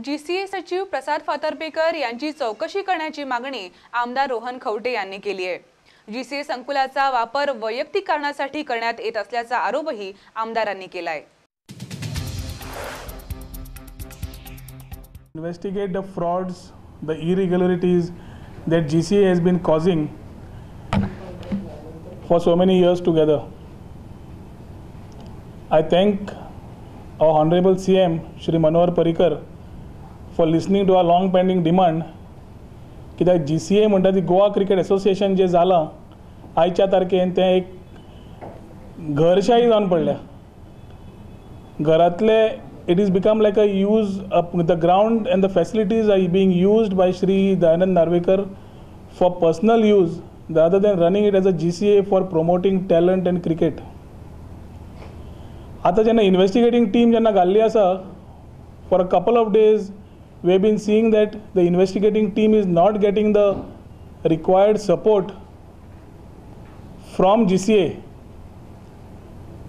GCA सचिव प्रसाद फातर्पेकर यांची चौकशी करण्याची मागणी आमदार रोहन खवटे यांनी केली आहे। जीसीए संकुलाचा वापर वैयक्तिक कारणासाठी करण्यात येत असल्याचा आरोपही आमदारांनी केलाय। Investigate the frauds, the irregularities that GCA has been causing for so many years together. I thank our Honorable CM Shri Manohar Parrikar for listening to our long pending demand की त्या GCA म्हणटा ती Goa cricket association जे झालं आयच्या तारखेन ते एक घरशाही जावन पडल्या। घरातले it is become like a use the ground and the facilities are being used by Shri Dayanand Narvekar for personal use rather than running it as a GCA for promoting talent and cricket. आता जेन्ना investigating team जेन्ना घाल्ली आसा, for a couple of days we have been seeing that the investigating team is not getting the required support from GCA.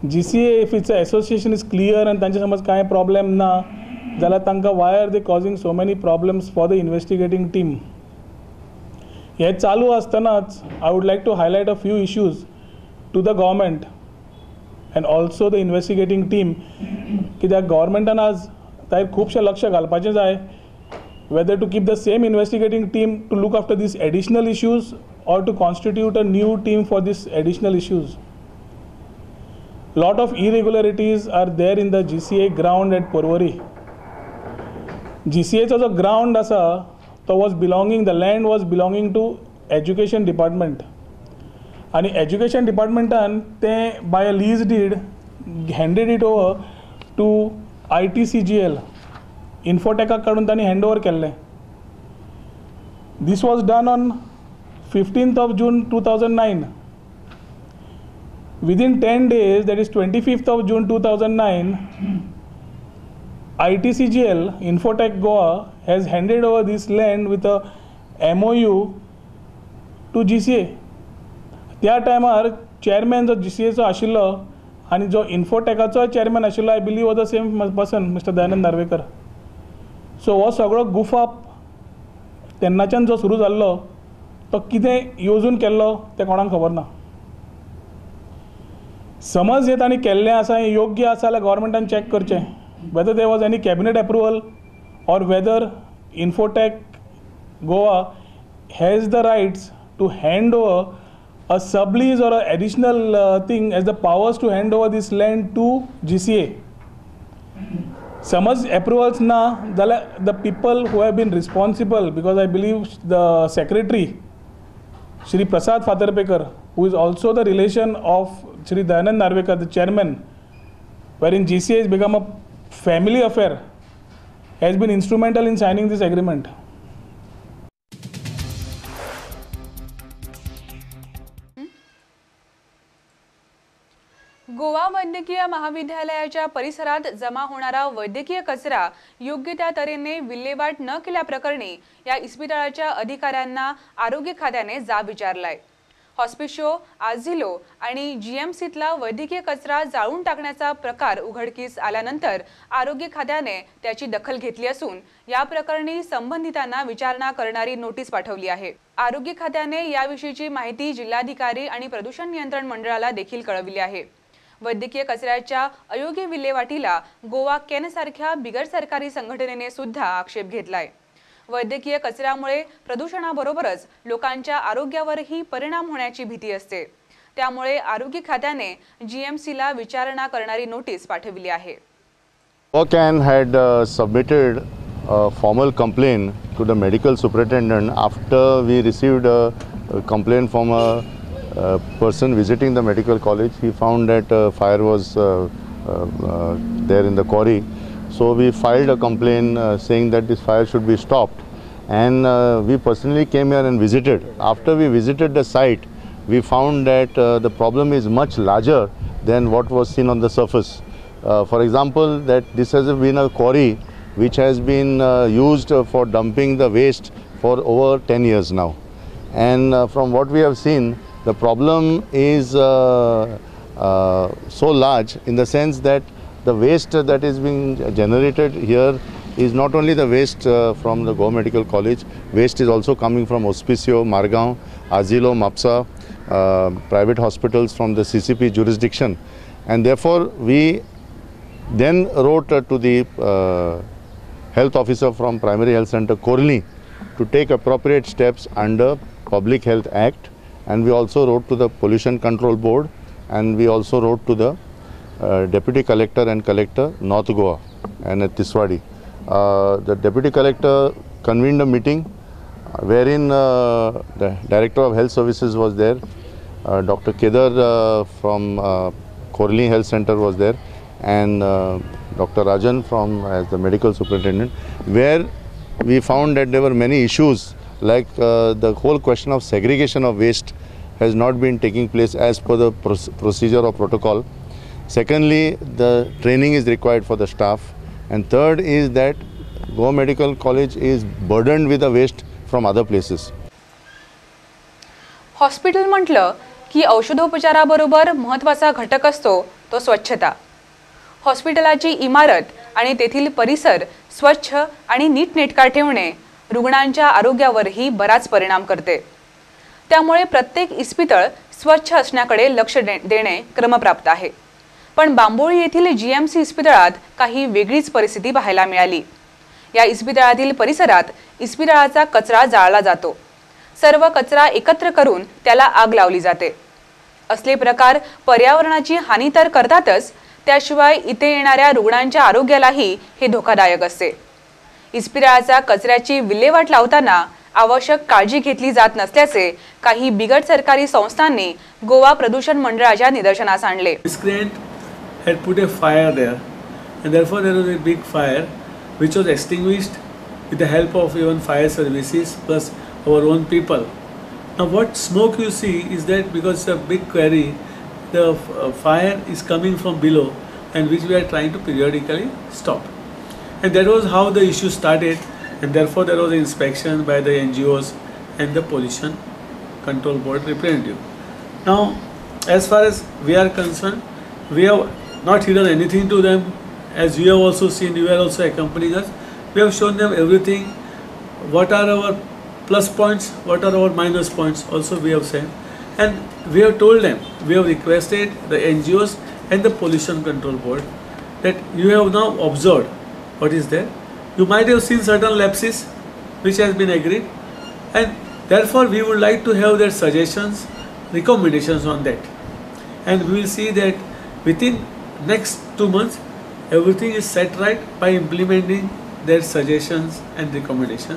GCA, if its association is clear and तांचे समज काय problem ना जाल्यार तांकां why are they causing so many problems for the investigating team? हे चालू आसतनाच I would like to highlight a few issues to the government and also the investigating team की त्या गव्हर्मेंटान आज ताचेर खूबशें लक्ष घालपाचें जाय, whether to keep the same investigating team to look after these additional issues or to constitute a new team for these additional issues. Lot of irregularities are there in the GCA ground at Porvorim. GCA जो ground asa to was belonging, the land was belonging to education department. And education department they by a lease deed handed it over to ITCGL. Infotech कडून त्यांनी handover केले. This was done on 15th of June 2009. Within 10 days, that is 25th of June 2009, ITCGL, Infotech Goa, has handed over this land with a MOU to GCA. त्या टायमार chairman जो GCAचो आशिल्लो आणि जो Infotechचो chairman आशिल्लो, I believe was the same person, Mr. Dayanand Narvekar. So हो सगळो गुफाप तेन्नाच्यान जो सुरू जाल्लो तो कितें येवजून केल्लो तें कोणाक खबर ना। समज हे तांणी केल्लें आसा हें योग्य आसा जाल्यार गव्हर्मेंटान चॅक करचें, whether there was any cabinet approval or whether Infotech Goa has the rights to hand over a sublease or an additional thing as the powers to hand over this land to GCA. समज approvals ना जाल्यार the people who have been responsible, because I believe the secretary Shri Prasad Fatarpekar, who is also the relation of Shri Dayanand Narvekar, the chairman, wherein GCA has become a family affair, has been instrumental in signing this agreement. Goa वैद्यकीय महाविद्यालयाच्या परिसरात जमा होणारा वैद्यकीय कचरा योग्य त्या तऱ्हेने विल्हेवाट न केल्याप्रकरणी या इस्पितळाच्या अधिकाऱ्यांना आरोग्य खात्याने जाब विचारलाय। हॉस्पिशो, आझिलो आणि जीएमसीतला वैद्यकीय कचरा जाळून टाकण्याचा प्रकार उघडकीस आल्यानंतर आरोग्य खात्याने त्याची दखल घेतली असून या प्रकरणी संबंधितांना विचारणा करणारी नोटीस पाठवली आहे। आरोग्य खात्याने याविषयीची माहिती जिल्हाधिकारी आणि प्रदूषण नियंत्रण मंडळाला देखील कळविली आहे। वैद्यकीय कचऱ्याच्या अयोग्य विल्हेवाटीला गोवा कॅन सारख्या बिगर सरकारी संघटनेने सुद्धा आक्षेप घेतलाय। वैद्यकीय कचऱ्यामुळे प्रदूषणाबरोबरच लोकांच्या आरोग्यावरही परिणाम होण्याची भीती असते, त्यामुळे आरोग्य खात्याने जीएमसीला विचारणा करणारी नोटीस पाठवली आहे। CAN had submitted a formal complaint to the medical superintendent after we received a complaint from a person visiting the medical college. He found that fire was there in the quarry. So we filed a complaint saying that this fire should be stopped, and we personally came here and visited. After we visited the site, we found that the problem is much larger than what was seen on the surface. For example, that this has been a quarry which has been used for dumping the waste for over 10 years now, and from what we have seen, the problem is so large in the sense that the waste that is being generated here is not only the waste from the Goa Medical College, waste is also coming from Auspicio, Margaon, Azilo, Mapsa, private hospitals from the CCP jurisdiction. And therefore, we then wrote to the health officer from Primary Health Center, Korli, to take appropriate steps under Public Health Act. And we also wrote to the Pollution Control Board, and we also wrote to the Deputy Collector and Collector, North Goa and at Tiswadi. The Deputy Collector convened a meeting wherein the Director of Health Services was there, Dr. Kedar from Korli Health Center was there, and Dr. Rajan from as the Medical Superintendent, where we found that there were many issues like the whole question of segregation of waste has not been taking place as per the procedure or protocol. Secondly, the training is required for the staff. And third is that Goa Medical College is burdened with the waste from other places. Hospital म्हटलं की औषधोपचाराबरोबर महत्त्वाचा घटक असतो तो स्वच्छता. हॉस्पिटलाची इमारत आणि तेथील परिसर स्वच्छ आणि नीटनेटका ठेवणे रुग्णांच्या आरोग्यावरही बराच परिणाम करते. त्यामुळे प्रत्येक इस्पितळ स्वच्छ असण्याकडे लक्ष देणे क्रमप्राप्त आहे. पण बांबोळी येथील जीएमसी इस्पितळात काही वेगळीच परिस्थिती पाहायला मिळाली. या इस्पितळातील परिसरात इस्पितळाचा कचरा जाळला जातो. सर्व कचरा एकत्र करून त्याला आग लावली जाते. असले प्रकार पर्यावरणाची हानी तर करतातच, त्याशिवाय इथे येणाऱ्या रुग्णांच्या आरोग्यालाही हे धोकादायक असते. इस्पितळाचा कचऱ्याची विल्हेवाट लावताना आवश्यक काळजी घेतली जात नसल्याचे काही बिगट सरकारी संस्थांनी गोवा प्रदूषण मंडळाच्या निदर्शनास आणले. Had put a fire there, and therefore there was a big fire which was extinguished with the help of even fire services plus our own people. Now what smoke you see is that because it's a big quarry, the fire is coming from below, and which we are trying to periodically stop. And that was how the issue started, and therefore there was an inspection by the NGOs and the Pollution Control Board representative. Now as far as we are concerned, we have not hidden anything to them. As you have also seen, you are also accompanying us. We have shown them everything. What are our plus points, what are our minus points, also we have said. And we have told them, we have requested the NGOs and the Pollution Control Board that you have now observed what is there. You might have seen certain lapses which has been agreed, and therefore we would like to have their suggestions, recommendations on that. And we will see that within next 2 months everything is set right by implementing their suggestions and recommendations.